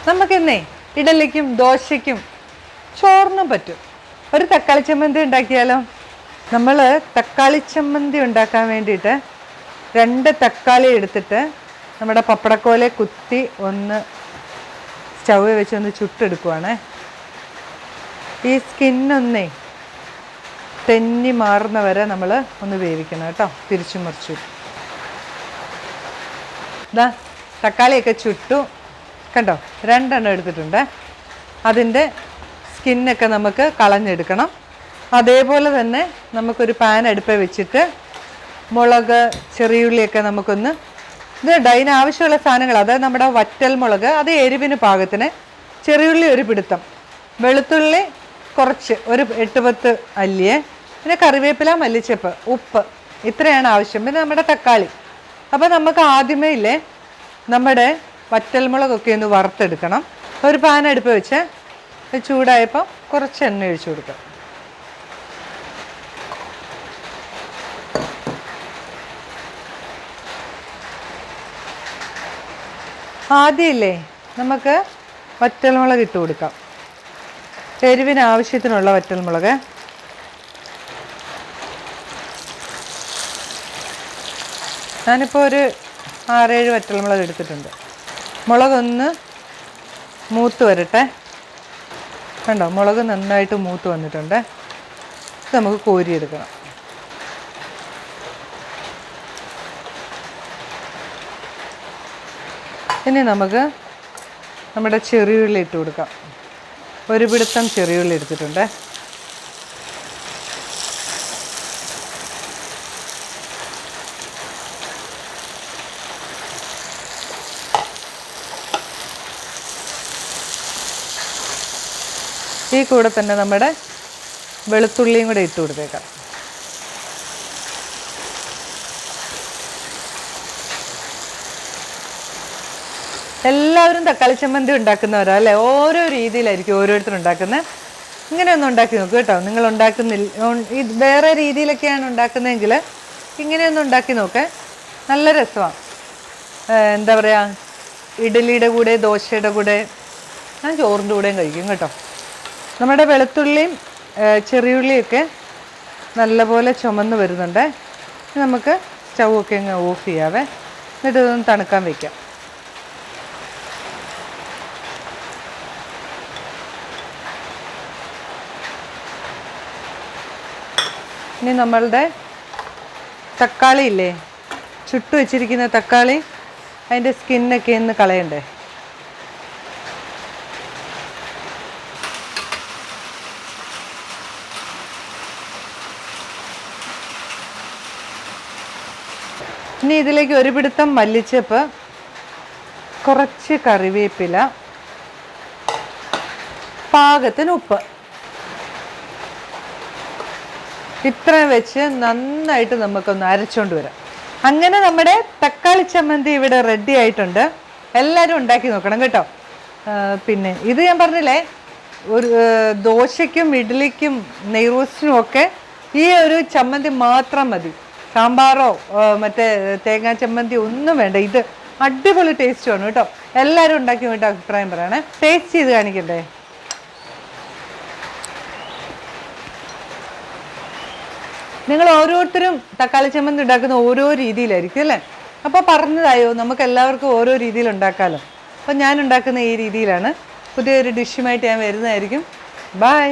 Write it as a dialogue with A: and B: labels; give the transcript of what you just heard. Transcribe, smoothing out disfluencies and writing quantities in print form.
A: നമുക്കിന്നേ ഇഡലിക്കും ദോശയ്ക്കും ചോറിനും പറ്റും. ഒരു തക്കാളി ചമ്മന്തി ഉണ്ടാക്കിയാലോ? നമ്മൾ തക്കാളി ചമ്മന്തി ഉണ്ടാക്കാൻ വേണ്ടിയിട്ട് 2 തക്കാളി എടുത്തിട്ട് നമ്മുടെ പപ്പടക്കോലെ കുത്തി ഒന്ന് സ്റ്റൗവിൽ വെച്ച് ഒന്ന് ചുട്ടെടുക്കുവാണേ. ഈ സ്കിന്നൊന്നേ തെന്നി മാറുന്ന വരെ നമ്മൾ ഒന്ന് വേവിക്കണം കേട്ടോ, തിരിച്ചു മറിച്ചു. ഇതാ തക്കാളിയൊക്കെ ചുട്ടു കണ്ടോ, 2 എണ്ണം എടുത്തിട്ടുണ്ട്. അതിൻ്റെ സ്കിന്നൊക്കെ നമുക്ക് കളഞ്ഞെടുക്കണം. അതേപോലെ തന്നെ നമുക്കൊരു പാൻ അടുപ്പിൽ വെച്ചിട്ട് മുളക്, ചെറിയുള്ളിയൊക്കെ നമുക്കൊന്ന് ഇതിന് ആവശ്യമുള്ള സാധനങ്ങൾ, അതായത് നമ്മുടെ വറ്റൽ മുളക്, അത് എരിവിന് പാകത്തിന്, ചെറിയുള്ളി ഒരു പിടുത്തം, വെളുത്തുള്ളി കുറച്ച്, ഒരു 8-10 അല്ലിയെ, പിന്നെ കറിവേപ്പില, മല്ലിച്ചപ്പ്, ഉപ്പ്, ഇത്രയാണ് ആവശ്യം. പിന്നെ നമ്മുടെ തക്കാളി. അപ്പോൾ നമുക്ക് ആദ്യമേ ഇല്ലേ നമ്മുടെ വറ്റൽമുളകൊക്കെ ഒന്ന് വറുത്തെടുക്കണം. ഒരു പാൻ അടുപ്പ് വെച്ച് ചൂടായപ്പോൾ കുറച്ച് എണ്ണ ഒഴിച്ചു കൊടുക്കുക. ആദ്യമില്ലേ നമുക്ക് വറ്റൽമുളക് ഇട്ട് കൊടുക്കാം. എരിവിന് ആവശ്യത്തിനുള്ള വറ്റൽമുളക്. ഞാനിപ്പോൾ ഒരു 6-7 വറ്റൽമുളക് എടുത്തിട്ടുണ്ട്. മുളകൊന്ന് മൂത്ത് വരട്ടെ. കണ്ടോ, മുളക് നന്നായിട്ട് മൂത്ത് വന്നിട്ടുണ്ട്. ഇത് നമുക്ക് കോരിയെടുക്കണം. ഇനി നമുക്ക് നമ്മുടെ ചെറിയുള്ളി ഇട്ട് കൊടുക്കാം. ഒരു പിടുത്തം ചെറിയുള്ളി എടുത്തിട്ടുണ്ട്. ഈ കൂടെ തന്നെ നമ്മുടെ വെളുത്തുള്ളിയും കൂടെ ഇട്ട് കൊടുത്തേക്കാം. എല്ലാവരും തക്കാളി ചമ്മന്തി ഉണ്ടാക്കുന്നവരാ അല്ലേ? ഓരോ രീതിയിലായിരിക്കും ഓരോരുത്തരും ഉണ്ടാക്കുന്നത്. ഇങ്ങനെയൊന്നും ഉണ്ടാക്കി നോക്കൂ കേട്ടോ. നിങ്ങൾ ഉണ്ടാക്കുന്നില്ല, ഇത് വേറെ രീതിയിലൊക്കെയാണ് ഉണ്ടാക്കുന്നതെങ്കിൽ ഇങ്ങനെയൊന്നും ഉണ്ടാക്കി നോക്കേ, നല്ല രസമാണ്. എന്താ പറയുക, ഇഡലിയുടെ കൂടെ, ദോശയുടെ കൂടെ, ഞാൻ ചോറിൻ്റെ കൂടെയും കഴിക്കും കേട്ടോ. നമ്മുടെ വെളുത്തുള്ളിയും ചെറിയുള്ളിയൊക്കെ നല്ലപോലെ ചുമന്ന് വരുന്നുണ്ട്. നമുക്ക് സ്റ്റൗവൊക്കെ അങ്ങ് ഓഫ് ചെയ്യാവേ, എന്നിട്ട് ഇതൊന്ന് തണുക്കാൻ വയ്ക്കാം. ഇനി നമ്മളുടെ തക്കാളി ഇല്ലേ, ചുട്ടു വെച്ചിരിക്കുന്ന തക്കാളി, അതിൻ്റെ സ്കിന്നൊക്കെ ഒന്ന് കളയണ്ടേ. ഇനി ഇതിലേക്ക് ഒരു പിടുത്തം മല്ലിച്ചപ്പ്, കുറച്ച് കറിവേപ്പില, പാകത്തിന് ഉപ്പ്, ഇത്രയും വെച്ച് നന്നായിട്ട് നമുക്കൊന്ന് അരച്ചുകൊണ്ട് വരാം. അങ്ങനെ നമ്മുടെ തക്കാളി ചമ്മന്തി ഇവിടെ റെഡി ആയിട്ടുണ്ട്. എല്ലാവരും ഉണ്ടാക്കി നോക്കണം കേട്ടോ. പിന്നെ ഇത് ഞാൻ പറഞ്ഞില്ലേ, ഒരു ദോശയ്ക്കും ഇഡ്ഡലിക്കും നെയ്റോസ്റ്റിനും ഒക്കെ ഈ ഒരു ചമ്മന്തി മാത്രം മതി. സാമ്പാറോ മറ്റേ തേങ്ങാ ചമ്മന്തി ഒന്നും വേണ്ട. ഇത് അടിപൊളി ടേസ്റ്റുമാണ് കേട്ടോ. എല്ലാവരും ഉണ്ടാക്കി വേണ്ട അഭിപ്രായം പറയണേ. ടേസ്റ്റ് ചെയ്ത് കാണിക്കണ്ടേ? നിങ്ങൾ ഓരോരുത്തരും തക്കാളി ചമ്മന്തി ഉണ്ടാക്കുന്ന ഓരോ രീതിയിലായിരിക്കും അല്ലേ? അപ്പോൾ പറഞ്ഞതായോ, നമുക്ക് എല്ലാവർക്കും ഓരോ രീതിയിൽ ഉണ്ടാക്കാമല്ലോ. അപ്പോൾ ഞാൻ ഉണ്ടാക്കുന്ന ഈ രീതിയിലാണ്. പുതിയൊരു ഡിഷുമായിട്ട് ഞാൻ വരുന്നതായിരിക്കും. ബൈ.